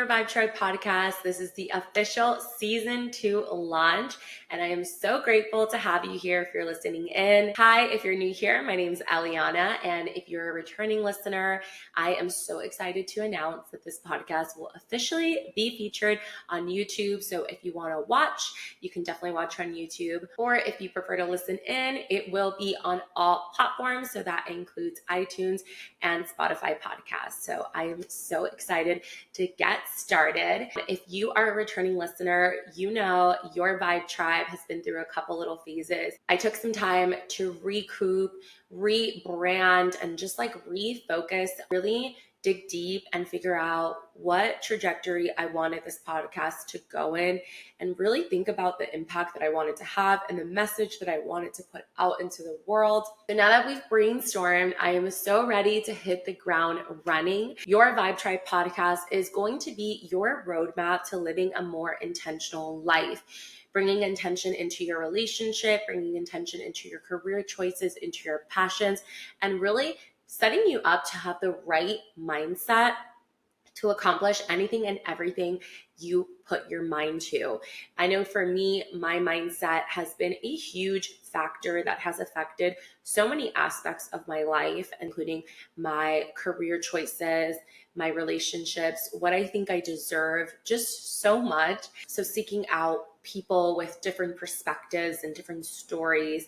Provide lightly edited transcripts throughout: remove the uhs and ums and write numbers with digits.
Your Vibe Tribe podcast. This is the official season 2 launch, and I am so grateful to have you here if you're listening in. Hi, if you're new here, my name is Eliana, and if you're a returning listener, I am so excited to announce that this podcast will officially be featured on YouTube. So if you want to watch, you can definitely watch on YouTube, or if you prefer to listen in, it will be on all platforms. So that includes iTunes and Spotify podcasts. So I am so excited to get started. If you are a returning listener, you know Your Vibe Tribe has been through a couple little phases. I took some time to recoup, rebrand, and just refocus, really dig deep and figure out what trajectory I wanted this podcast to go in, and really think about the impact that I wanted to have and the message that I wanted to put out into the world. So now that we've brainstormed, I am so ready to hit the ground running. Your Vibe Tribe podcast is going to be your roadmap to living a more intentional life. Bringing intention into your relationship, bringing intention into your career choices, into your passions, and really setting you up to have the right mindset to accomplish anything and everything you put your mind to. I know for me, my mindset has been a huge factor that has affected so many aspects of my life, including my career choices, my relationships, what I think I deserve, just so much. So seeking out people with different perspectives and different stories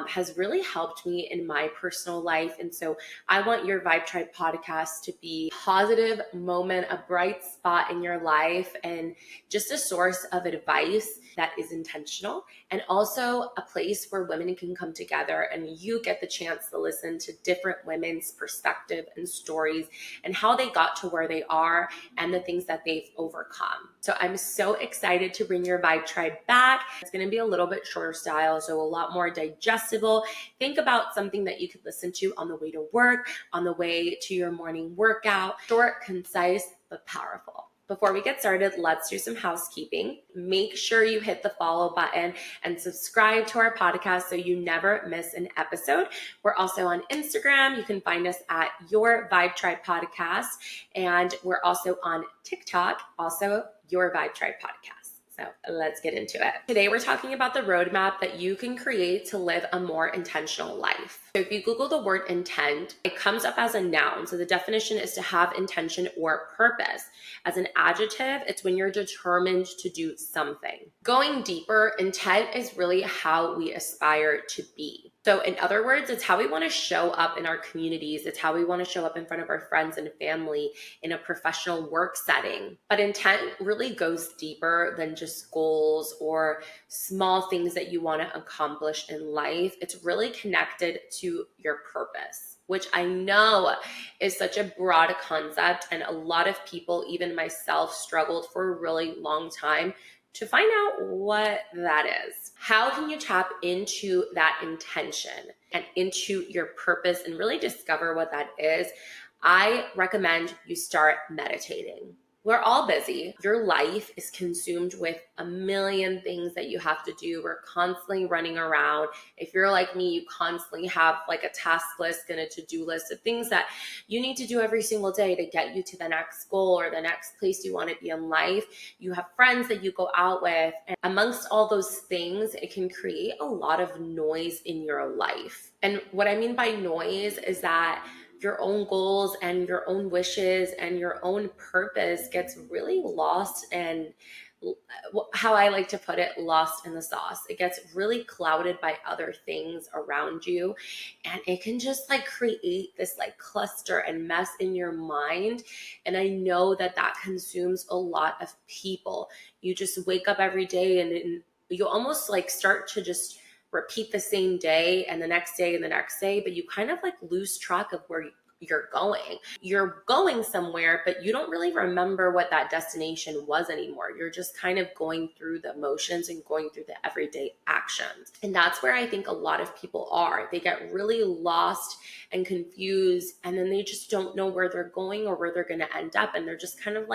has really helped me in my personal life. And so I want Your Vibe Tribe podcast to be a positive moment, a bright spot in your life, and just a source of advice that is intentional, and also a place where women can come together and you get the chance to listen to different women's perspective and stories and how they got to where they are and the things that they've overcome. So I'm so excited to bring Your Vibe Tribe back. It's going to be a little bit shorter style, so a lot more digestible. Think about something that you could listen to on the way to work, on the way to your morning workout. Short, concise, but powerful. Before we get started, let's do some housekeeping. Make sure you hit the follow button and subscribe to our podcast so you never miss an episode. We're also on Instagram. You can find us at Your Vibe Tribe Podcast. And we're also on TikTok, also Your Vibe Tribe Podcast. So let's get into it. Today, we're talking about the roadmap that you can create to live a more intentional life. So if you Google the word intent, it comes up as a noun. So the definition is to have intention or purpose. As an adjective, it's when you're determined to do something. Going deeper, intent is really how we aspire to be. So in other words, it's how we want to show up in our communities. It's how we want to show up in front of our friends and family in a professional work setting. But intent really goes deeper than just goals or small things that you want to accomplish in life. It's really connected to your purpose, which I know is such a broad concept. And a lot of people, even myself, struggled for a really long time to find out what that is. How can you tap into that intention and into your purpose and really discover what that is? I recommend you start meditating. We're all busy. Your life is consumed with a million things that you have to do. We're constantly running around. If you're like me, you constantly have a task list and a to-do list of things that you need to do every single day to get you to the next goal or the next place you want to be in life. You have friends that you go out with. And amongst all those things, it can create a lot of noise in your life. And what I mean by noise is that your own goals and your own wishes and your own purpose gets really lost, and how I like to put it, lost in the sauce. It gets really clouded by other things around you, and it can just create this cluster and mess in your mind. And I know that consumes a lot of people. You just wake up every day and you almost start to just repeat the same day and the next day and the next day, but you kind of lose track of where you're going. You're going somewhere, but you don't really remember what that destination was anymore. You're just kind of going through the motions and going through the everyday actions. And that's where I think a lot of people are. They get really lost and confused, and then they just don't know where they're going or where they're going to end up. And they're just kind of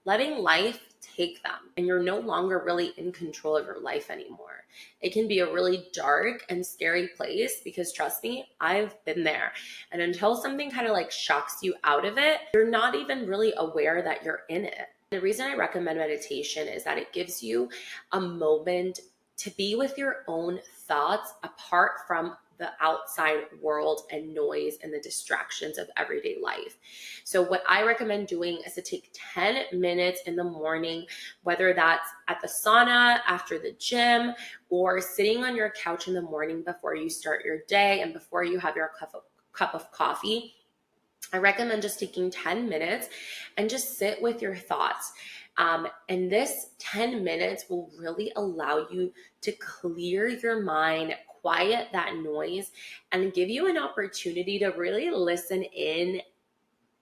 letting life take them, and you're no longer really in control of your life anymore. It can be a really dark and scary place because, trust me, I've been there. And until something kind of shocks you out of it, you're not even really aware that you're in it. The reason I recommend meditation is that it gives you a moment to be with your own thoughts apart from the outside world and noise and the distractions of everyday life. So what I recommend doing is to take 10 minutes in the morning, whether that's at the sauna, after the gym, or sitting on your couch in the morning before you start your day and before you have your cup of coffee. I recommend just taking 10 minutes and just sit with your thoughts. And this 10 minutes will really allow you to clear your mind, quiet that noise, and give you an opportunity to really listen in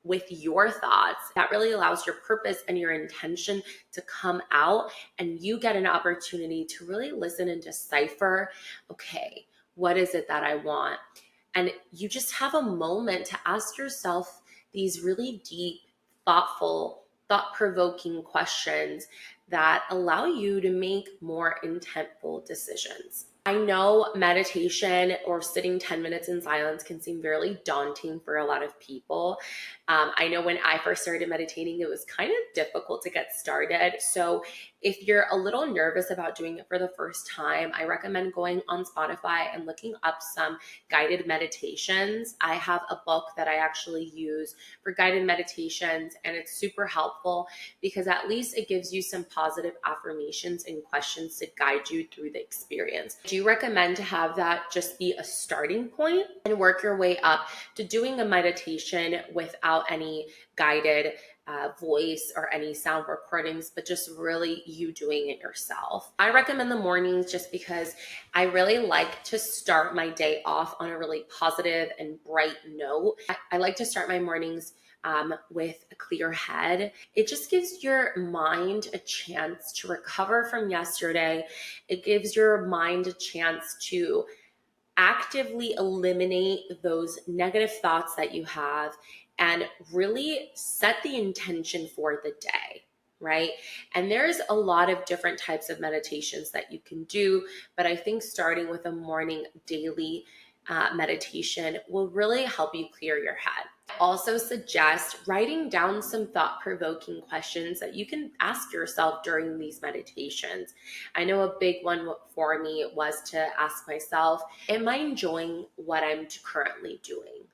with your thoughts. That really allows your purpose and your intention to come out, and you get an opportunity to really listen and decipher, okay, what is it that I want? And you just have a moment to ask yourself these really deep, thoughtful, thought-provoking questions that allow you to make more intentful decisions. I know meditation or sitting 10 minutes in silence can seem very daunting for a lot of people. I know when I first started meditating, it was kind of difficult to get started. So if you're a little nervous about doing it for the first time, I recommend going on Spotify and looking up some guided meditations. I have a book that I actually use for guided meditations, and it's super helpful because at least it gives you some positive affirmations and questions to guide you through the experience. I do recommend to have that just be a starting point and work your way up to doing a meditation without any guided voice or any sound recordings, but just really you doing it yourself. I recommend the mornings just because I really like to start my day off on a really positive and bright note. I like to start my mornings with a clear head. It just gives your mind a chance to recover from yesterday. It gives your mind a chance to actively eliminate those negative thoughts that you have and really set the intention for the day, right? And there's a lot of different types of meditations that you can do, but I think starting with a morning daily meditation will really help you clear your head. I also suggest writing down some thought-provoking questions that you can ask yourself during these meditations. I know a big one for me was to ask myself, am I enjoying what I'm currently doing?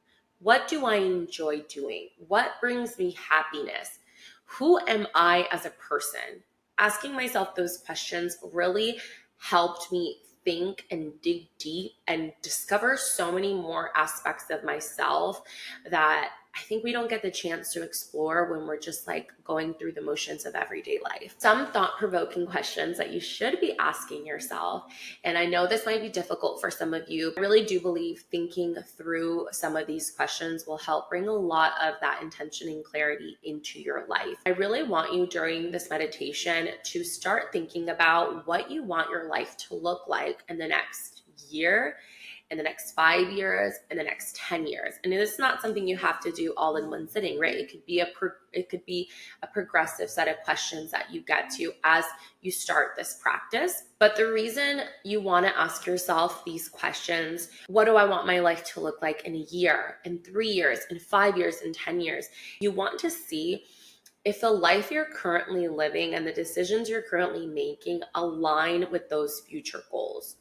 What do I enjoy doing? What brings me happiness? Who am I as a person? Asking myself those questions really helped me think and dig deep and discover so many more aspects of myself that I think we don't get the chance to explore when we're just like going through the motions of everyday life. Some thought-provoking questions that you should be asking yourself, and I know this might be difficult for some of you, I really do believe thinking through some of these questions will help bring a lot of that intention and clarity into your life. I really want you during this meditation to start thinking about what you want your life to look like in the next year, in the next 5 years, in the next 10 years. And it's not something you have to do all in one sitting, right? It could be a progressive set of questions that you get to as you start this practice. But the reason you want to ask yourself these questions, what do I want my life to look like in a year, in 3 years, in 5 years, in 10 years? You want to see if the life you're currently living and the decisions you're currently making align with those future goals.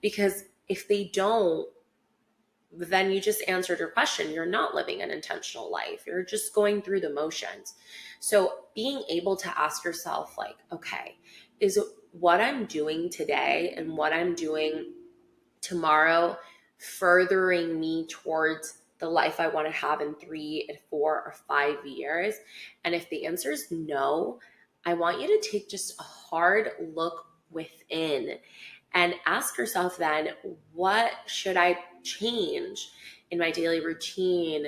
Because if they don't, then you just answered your question. You're not living an intentional life. You're just going through the motions. So being able to ask yourself, like, okay, is what I'm doing today and what I'm doing tomorrow furthering me towards the life I want to have in 3 and 4 or 5 years? And if the answer is no, I want you to take just a hard look within and ask yourself then, what should I change in my daily routine,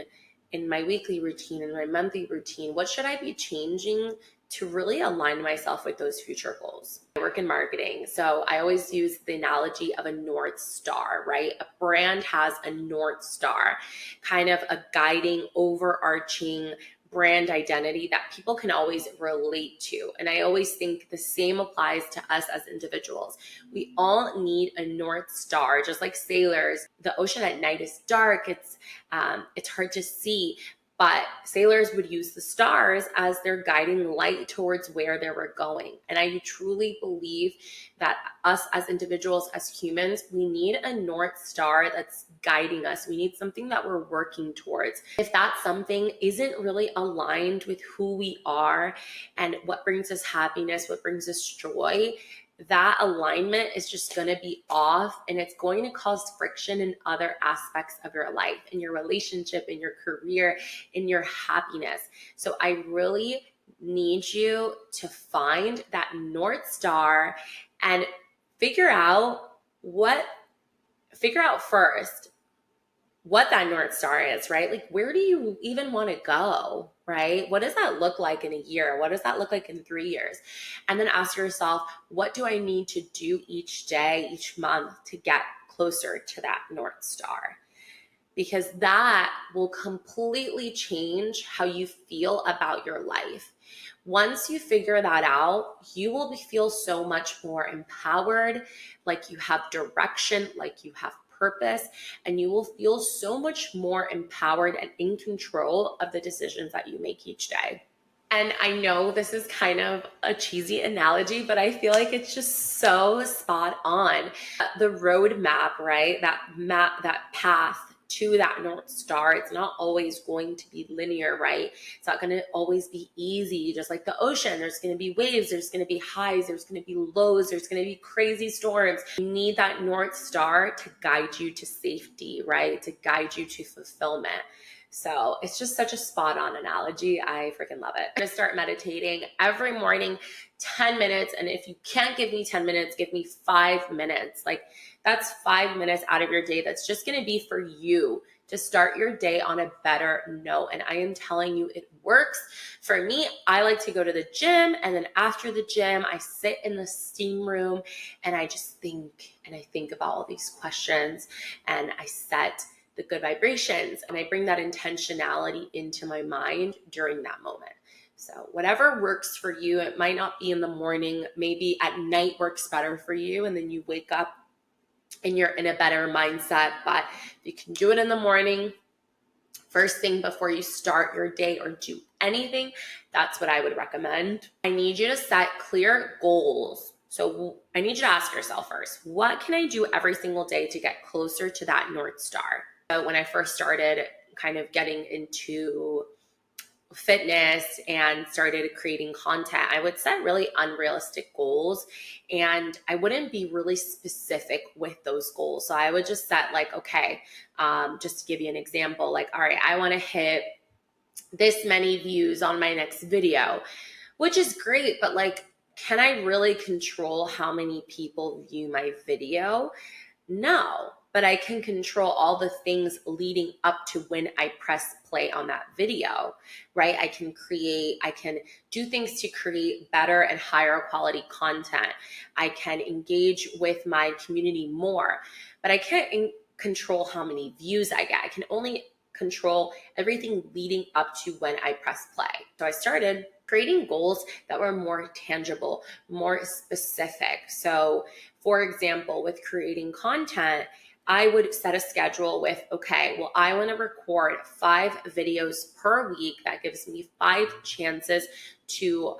in my weekly routine, in my monthly routine? What should I be changing to really align myself with those future goals? I work in marketing, so I always use the analogy of a North Star, right? A brand has a North Star, kind of a guiding, overarching brand identity that people can always relate to. And I always think the same applies to us as individuals. We all need a North Star, just like sailors. The ocean at night is dark. It's hard to see. But sailors would use the stars as their guiding light towards where they were going. And I truly believe that us as individuals, as humans, we need a North Star that's guiding us. We need something that we're working towards. If that something isn't really aligned with who we are and what brings us happiness, what brings us joy, that alignment is just going to be off, and it's going to cause friction in other aspects of your life, in your relationship, in your career, in your happiness. So I really need you to find that North Star and figure out first what that North Star is, right? Like, where do you even want to go, right? What does that look like in a year? What does that look like in 3 years? And then ask yourself, what do I need to do each day, each month to get closer to that North Star? Because that will completely change how you feel about your life. Once you figure that out, you will feel so much more empowered, like you have direction, like you have purpose, and you will feel so much more empowered and in control of the decisions that you make each day. And I know this is kind of a cheesy analogy, but I feel like it's just so spot on. The roadmap, right? That map, that path to that North Star, it's not always going to be linear, right? It's not going to always be easy. Just like the ocean, there's going to be waves, there's going to be highs, there's going to be lows, there's going to be crazy storms. You need that North Star to guide you to safety, right? To guide you to fulfillment. So it's just such a spot on analogy. I freaking love it. I'm going to start meditating every morning, 10 minutes. And if you can't give me 10 minutes, give me 5 minutes. Like, that's 5 minutes out of your day. That's just going to be for you to start your day on a better note. And I am telling you, it works. For me, I like to go to the gym, and then after the gym, I sit in the steam room and I just think, and I think about all these questions, and I set the good vibrations, and I bring that intentionality into my mind during that moment. So whatever works for you, it might not be in the morning, maybe at night works better for you, and then you wake up and you're in a better mindset. But you can do it in the morning, first thing before you start your day or do anything, that's what I would recommend. I need you to set clear goals. So I need you to ask yourself first, what can I do every single day to get closer to that North Star? So when I first started kind of getting into fitness and started creating content, I would set really unrealistic goals, and I wouldn't be really specific with those goals. So I would just set like, okay, just to give you an example, like, all right, I want to hit this many views on my next video, which is great, but like, can I really control how many people view my video? No, but I can control all the things leading up to when I press play on that video, right? I can do things to create better and higher quality content. I can engage with my community more, but I can't control how many views I get. I can only control everything leading up to when I press play. So I started creating goals that were more tangible, more specific. So for example, with creating content, I would set a schedule with, okay, well, I want to record 5 videos per week. That gives me 5 chances to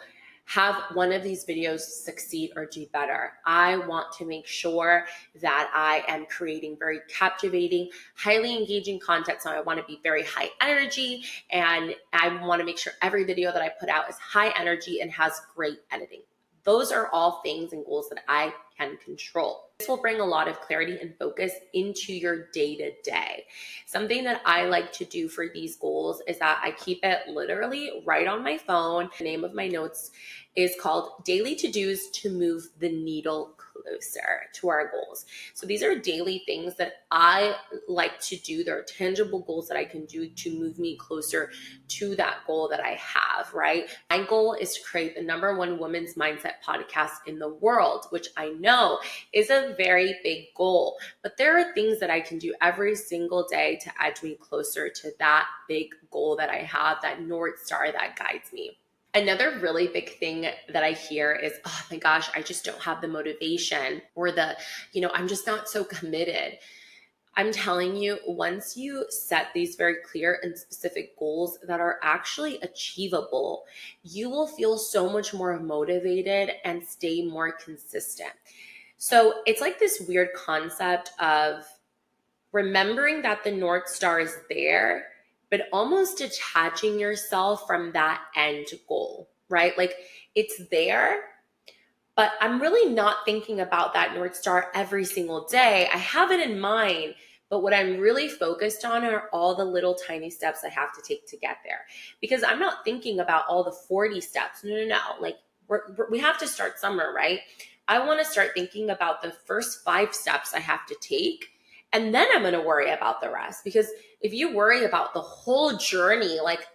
have one of these videos succeed or do better. I want to make sure that I am creating very captivating, highly engaging content. So I want to be very high energy, and I want to make sure every video that I put out is high energy and has great editing. Those are all things and goals that I can control. This will bring a lot of clarity and focus into your day-to-day. Something that I like to do for these goals is that I keep it literally right on my phone. The name of my notes is called Daily To-Dos to Move the Needle Closer to Our Goals. So these are daily things that I like to do. They're tangible goals that I can do to move me closer to that goal that I have, right? My goal is to create the #1 women's mindset podcast in the world, which I know is a very big goal, but there are things that I can do every single day to edge me closer to that big goal that I have, that North Star that guides me. Another really big thing that I hear is, oh my gosh, I just don't have the motivation, or I'm just not so committed. I'm telling you, once you set these very clear and specific goals that are actually achievable, you will feel so much more motivated and stay more consistent. So it's like this weird concept of remembering that the North Star is there, but almost detaching yourself from that end goal, right? Like it's there, but I'm really not thinking about that North Star every single day. I have it in mind, but what I'm really focused on are all the little tiny steps I have to take to get there. Because I'm not thinking about all the 40 steps. No. Like we have to start somewhere, right? I want to start thinking about the first 5 steps I have to take. And then I'm going to worry about the rest. Because if you worry about the whole journey, like,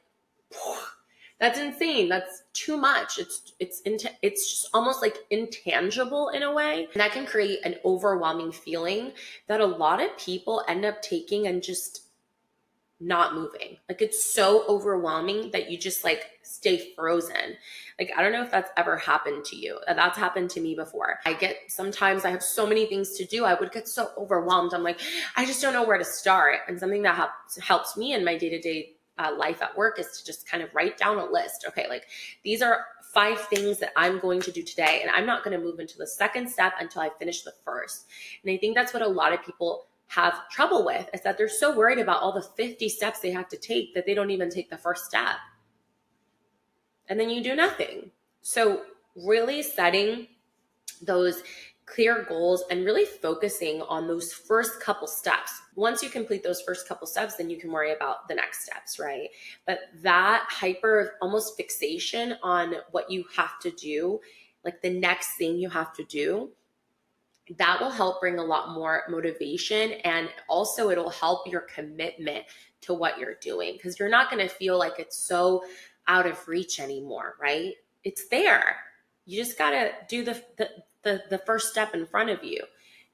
that's insane. That's too much. It's just almost like intangible in a way. And that can create an overwhelming feeling that a lot of people end up taking and just not moving. Like it's so overwhelming that you just like stay frozen. Like I don't know if that's ever happened to you. That's happened to me before. Sometimes I have so many things to do. I would get so overwhelmed. I'm like, I just don't know where to start. And something that helps me in my day-to-day life at work is to just kind of write down a list. Okay, like these are 5 things that I'm going to do today, and I'm not going to move into the second step until I finish the first. And I think that's what a lot of people have trouble with, is that they're so worried about all the 50 steps they have to take that they don't even take the first step. And then you do nothing. So really setting those clear goals and really focusing on those first couple steps. Once you complete those first couple steps, then you can worry about the next steps, right? But that hyper almost fixation on what you have to do, like the next thing you have to do, that will help bring a lot more motivation, and also it'll help your commitment to what you're doing, because you're not going to feel like it's so out of reach anymore, right? It's there. You just got to do the first step in front of you,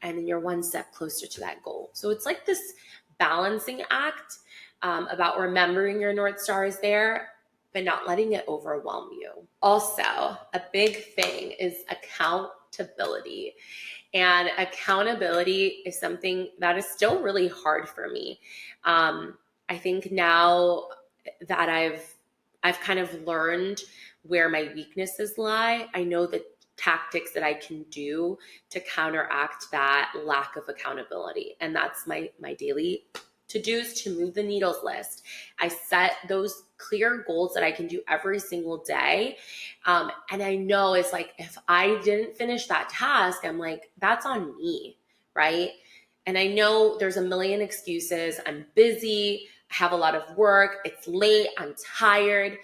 and then you're one step closer to that goal. So it's like this balancing act about remembering your North Star is there, but not letting it overwhelm you. Also, a big thing is accountability. And accountability is something that is still really hard for me. I think now that I've kind of learned where my weaknesses lie, I know the tactics that I can do to counteract that lack of accountability. And that's my daily to-dos to move the needles list. I set those clear goals that I can do every single day. And I know it's like, if I didn't finish that task, I'm like, that's on me, right? And I know there's a million excuses. I'm busy. I have a lot of work. It's late. I'm tired.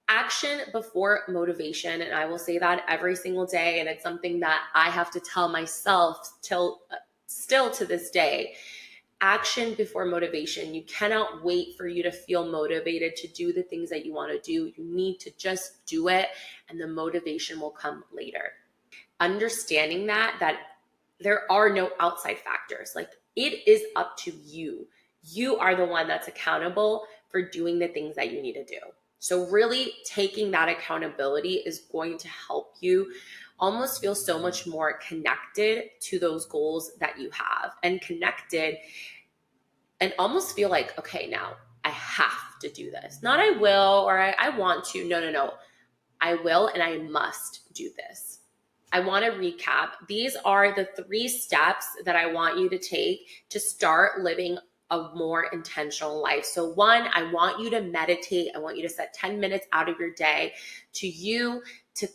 Action before motivation. And I will say that every single day. And it's something that I have to tell myself still to this day. Action before motivation. You cannot wait for you to feel motivated to do the things that you want to do. You need to just do it, and the motivation will come later. Understanding that there are no outside factors. Like it is up to you. You are the one that's accountable for doing the things that you need to do. So really taking that accountability is going to help you almost feel so much more connected to those goals that you have, and connected, and almost feel like, okay, now I have to do this. Not I will, or I want to. No. I will, and I must do this. I want to recap. These are the 3 steps that I want you to take to start living a more intentional life. So 1, I want you to meditate. I want you to set 10 minutes out of your day to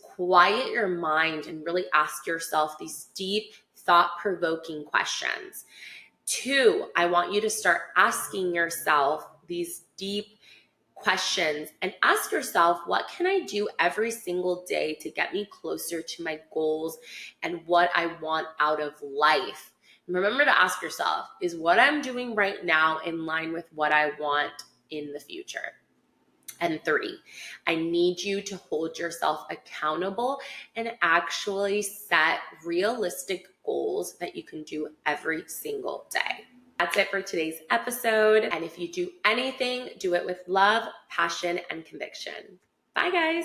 quiet your mind and really ask yourself these deep, thought-provoking questions. 2, I want you to start asking yourself these deep questions, and ask yourself, what can I do every single day to get me closer to my goals and what I want out of life? Remember to ask yourself, is what I'm doing right now in line with what I want in the future? And 3, I need you to hold yourself accountable and actually set realistic goals that you can do every single day. That's it for today's episode. And if you do anything, do it with love, passion, and conviction. Bye, guys.